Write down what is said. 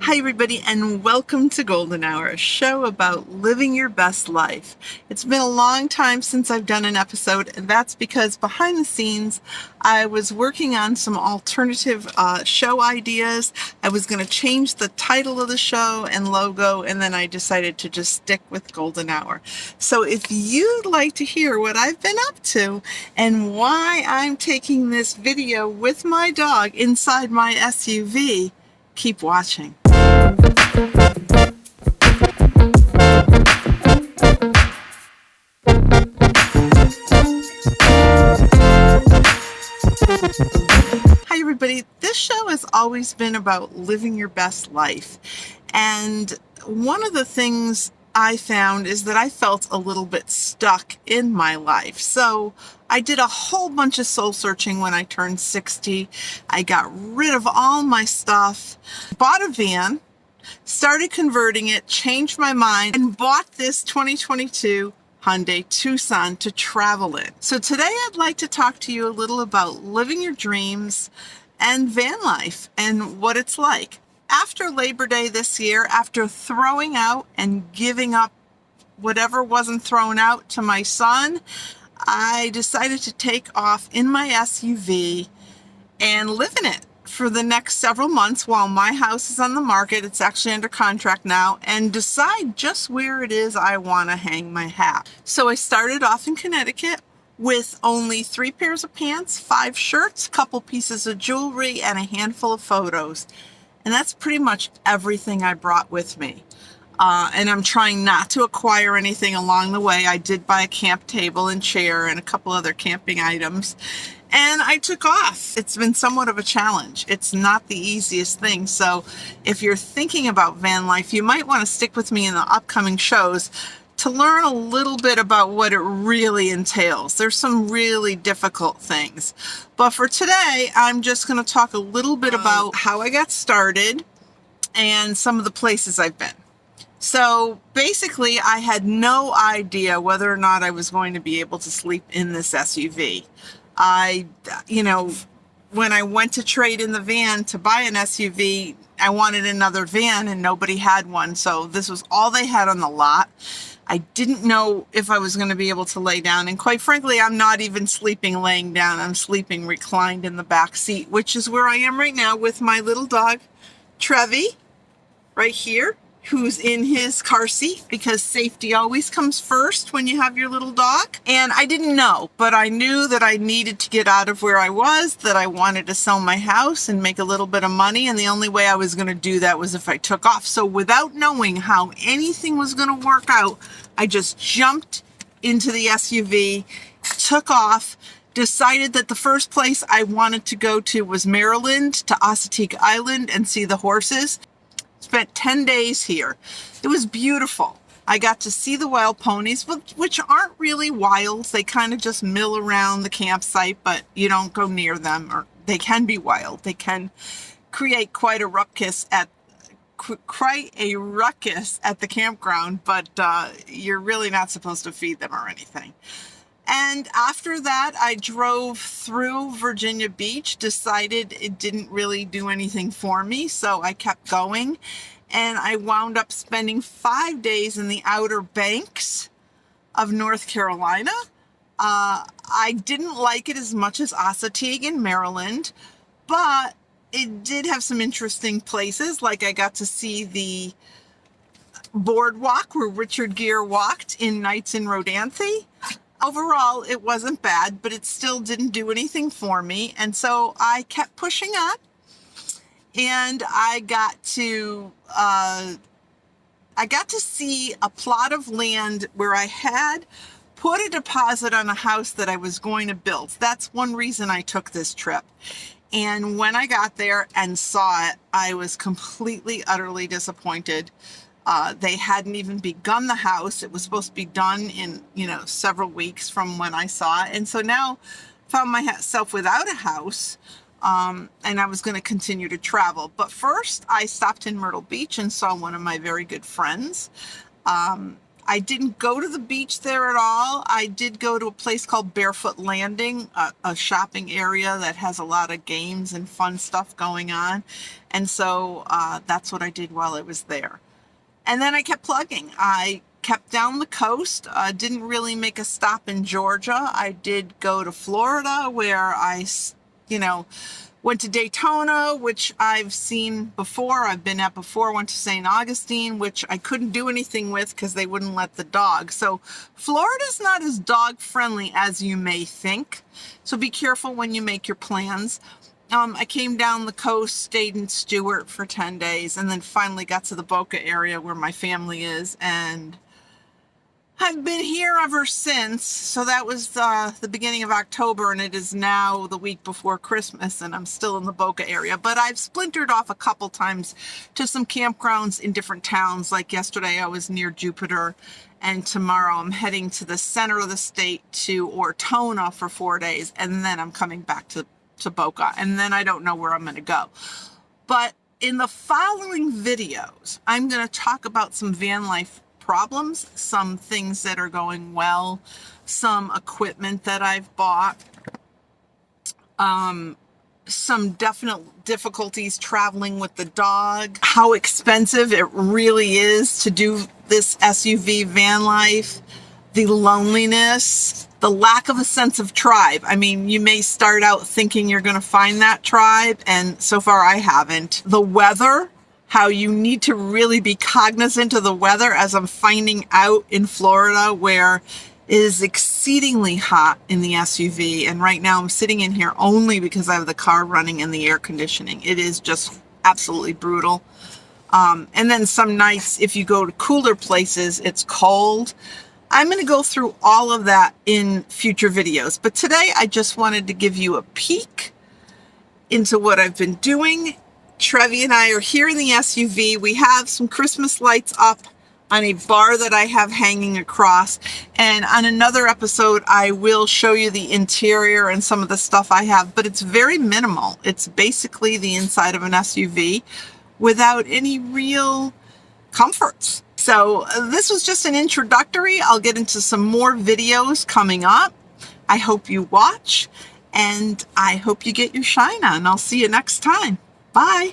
Hi everybody, and welcome to Golden Hour, a show about living your best life. It's been a long time since I've done an episode, and that's because behind the scenes I was working on some alternative show ideas. I was going to change the title of the show and logo, and then I decided to just stick with Golden Hour. So if you'd like to hear what I've been up to and why I'm taking this video with my dog inside my SUV, keep watching. Hi everybody, this show has always been about living your best life, and one of the things I found is that I felt a little bit stuck in my life. So I did a whole bunch of soul searching when I turned 60. I got rid of all my stuff, bought a van, started converting it, changed my mind, and bought this 2022 Hyundai Tucson to travel in. So today I'd like to talk to you a little about living your dreams and van life and what it's like. After Labor Day this year, after throwing out and giving up whatever wasn't thrown out to my son, I decided to take off in my SUV and live in it for the next several months while my house is on the market. It's actually under contract now, and decide just where it is I want to hang my hat. So I started off in Connecticut with only 3 pairs of pants, 5 shirts, a couple pieces of jewelry, and a handful of photos. And that's pretty much everything I brought with me. And I'm trying not to acquire anything along the way. I did buy a camp table and chair and a couple other camping items. And I took off. It's been somewhat of a challenge. It's not the easiest thing. So if you're thinking about van life, you might want to stick with me in the upcoming shows to learn a little bit about what it really entails. There's some really difficult things. But for today, I'm just going to talk a little bit about how I got started and some of the places I've been. So basically, I had no idea whether or not I was going to be able to sleep in this SUV. When I went to trade in the van to buy an SUV, I wanted another van and nobody had one. So this was all they had on the lot. I didn't know if I was going to be able to lay down. And quite frankly, I'm not even sleeping laying down. I'm sleeping reclined in the back seat, which is where I am right now with my little dog, Trevi, right here, who's in his car seat, because safety always comes first when you have your little dog. And I didn't know, but I knew that I needed to get out of where I was, that I wanted to sell my house and make a little bit of money. And the only way I was going to do that was if I took off. So without knowing how anything was going to work out, I just jumped into the SUV, took off, decided that the first place I wanted to go to was Maryland, to Assateague Island, and see the horses. Spent 10 days here. It was beautiful. I got to see the wild ponies, which aren't really wild. They kind of just mill around the campsite, but you don't go near them, or they can be wild. They can create quite a ruckus at the campground, but you're really not supposed to feed them or anything. And after that, I drove through Virginia Beach, decided it didn't really do anything for me, so I kept going. And I wound up spending 5 days in the Outer Banks of North Carolina. I didn't like it as much as Assateague in Maryland, but it did have some interesting places. Like I got to see the boardwalk where Richard Gere walked in Nights in Rodanthe. Overall, it wasn't bad, but it still didn't do anything for me. And so I kept pushing on, and I got to see a plot of land where I had put a deposit on a house that I was going to build. That's one reason I took this trip. And when I got there and saw it, I was completely, utterly disappointed. They hadn't even begun the house. It was supposed to be done in, several weeks from when I saw it. And so now found myself without a house, and I was going to continue to travel. But first I stopped in Myrtle Beach and saw one of my very good friends. I didn't go to the beach there at all. I did go to a place called Barefoot Landing, a shopping area that has a lot of games and fun stuff going on. And so that's what I did while I was there. And then I kept plugging. I kept down the coast, didn't really make a stop in Georgia. I did go to Florida where I, went to Daytona, which I've seen before. I've been at before. Went to St. Augustine, which I couldn't do anything with because they wouldn't let the dog. So Florida's not as dog friendly as you may think. So be careful when you make your plans. I came down the coast, stayed in Stewart for 10 days, and then finally got to the Boca area where my family is, and I've been here ever since. So that was the beginning of October, and it is now the week before Christmas, and I'm still in the Boca area. But I've splintered off a couple times to some campgrounds in different towns. Like yesterday, I was near Jupiter, and tomorrow I'm heading to the center of the state to Ortona for 4 days, and then I'm coming back to Boca, and then I don't know where I'm going to go. But in the following videos, I'm going to talk about some van life problems, some things that are going well, some equipment that I've bought, some definite difficulties traveling with the dog, how expensive it really is to do this SUV van life, the loneliness, the lack of a sense of tribe. I mean, you may start out thinking you're going to find that tribe, and so far I haven't. The weather, how you need to really be cognizant of the weather, as I'm finding out in Florida, where it is exceedingly hot in the SUV. And right now I'm sitting in here only because I have the car running and the air conditioning. It is just absolutely brutal. And then some nights, if you go to cooler places, it's cold. I'm going to go through all of that in future videos. But today I just wanted to give you a peek into what I've been doing. Trevi and I are here in the SUV. We have some Christmas lights up on a bar that I have hanging across. And on another episode, I will show you the interior and some of the stuff I have, but it's very minimal. It's basically the inside of an SUV without any real comforts. So this was just an introductory. I'll get into some more videos coming up. I hope you watch, and I hope you get your shine on. I'll see you next time. Bye.